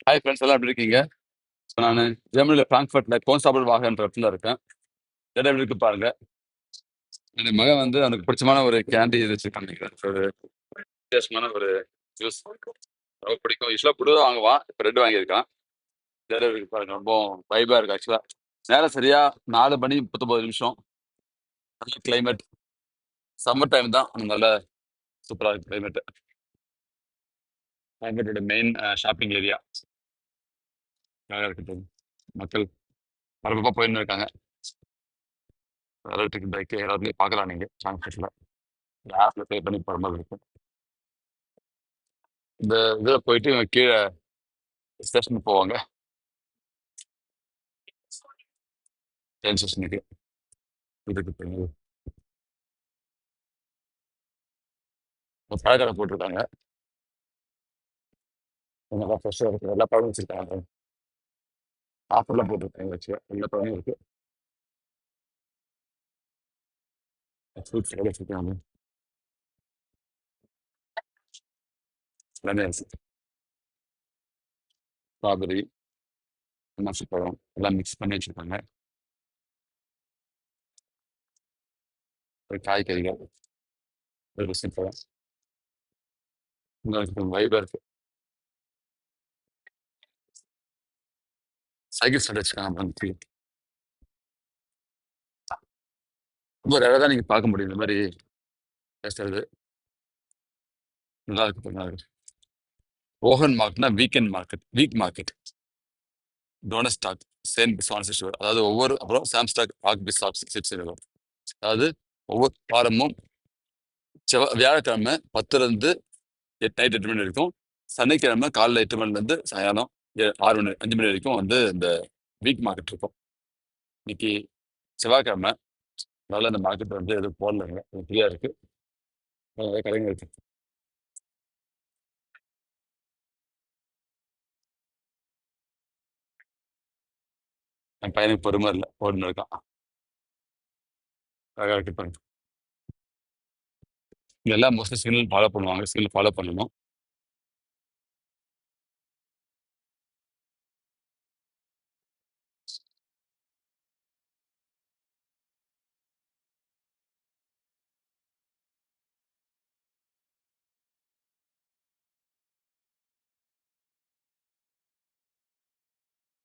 Hi friends எல்லாம் எப்படி இருக்கீங்க? இப்போ நான் ஜெர்மனியில் ஃப்ராங்க்ஃபர்ட்ல கோன்ஸ்டாபிள் வாகன்ற இடத்துல இருக்கேன். இடம் எப்படி இருக்கு பாருங்க. என் மகன் வந்து அவனுக்கு பிடிச்சமான ஒரு கேண்டி இது வச்சிருக்கான் நினைக்கிறேன். ஒரு வித்தியாசமான ஒரு ஜூஸ் ரொம்ப பிடிக்கும். யூஸ்வலாக புது வாங்குவான், இப்போ ரெட் வாங்கியிருக்கான். இடம் எப்படி இருக்கு பாருங்க, ரொம்ப வைபாக இருக்கு ஆக்சுவலாக. நேரம் சரியா 4:39. நல்ல கிளைமேட், சம்மர் டைம் தான், ஆனா நல்ல சூப்பராக இருக்கு கிளைமேட். ஃப்ராங்க்ஃபர்ட்டோட மெயின் ஷாப்பிங் ஏரியா இருக்கு. மக்கள் பரபரப்பாக போயின்னு இருக்காங்க. எலக்ட்ரிக் பைக் எல்லாருமே பார்க்கலாம் நீங்கள் ஃப்ராங்க்ஃபர்ட்டில். ஆப்ல பே பண்ணி போகிற மாதிரி இருக்கும். இந்த இதில் போயிட்டு இவங்க கீழே ஸ்டேஷனுக்கு போவாங்க, ட்ரெயின் ஸ்டேஷனுக்கு. இதுக்கு போய் ஒரு பழக்கடை போட்டிருக்காங்க. நல்லா ஃப்ரெஷ்ஷாக இருக்குது, எல்லா பழமும் வச்சுருக்காங்க. ஆஃபர்லாம் போட்டிருக்காங்க, வச்சு எல்லா பழமும் இருக்குது. ஃப்ரூட்ஸ் எல்லாம் வச்சுருக்காங்க, எல்லாமே இருக்குது. ஸ்ட்ராபெரி, அன்னாசி பழம் எல்லாம் மிக்ஸ் பண்ணி வச்சுருக்காங்க. ஒரு காய்கறிகள், ஒரு ருசி பழம், உங்களுக்கு வைபாக இருக்குது. சைக்கிள் ஸ்டாண்ட் வச்சுருக்காங்க. அப்புறம் ரொம்ப ரேராக தான் நீங்கள் பார்க்க முடியும் இந்த மாதிரி பேசுறது. நல்லா இருக்கு, நல்லா இருக்கு. ஓஹன் மார்க்னா வீக்கெண்ட் மார்க்கெட், வீக் மார்க்கெட். டோனஸ் ஸ்டாக், சேம் பிசான்ஸ் ஸ்டோர், அதாவது ஒவ்வொரு, அப்புறம் சாம் ஸ்டாக், ஆக் பிசாப்ஸ் சிப்ஸ் வரும். அதாவது ஒவ்வொரு வாரமும் வியாழக்கிழமை 10 நைட் 8 மணி வரைக்கும், சனிக்கிழமை காலைல 8 மணிலேருந்து சாயங்காலம் 6 மணி 5 மணி வரைக்கும் வந்து இந்த வீக் மார்க்கெட் இருக்கும். இன்னைக்கு செவ்வாய்க்கிழமை, அதனால இந்த மார்க்கெட் வந்து எதுவும் போடலைங்க, ஃப்ரீயா இருக்கு. நிறைய கடைங்க இருக்கு. என் பையனுக்கு பொறுமை இல்லை, ஓடுன்னு இருக்கான். அழகா இருக்கு பாருங்க. இதெல்லாம் மோஸ்ட்லி சிக்னல் ஃபாலோ பண்ணுவாங்க, சிக்னல் ஃபாலோ பண்ணணும்.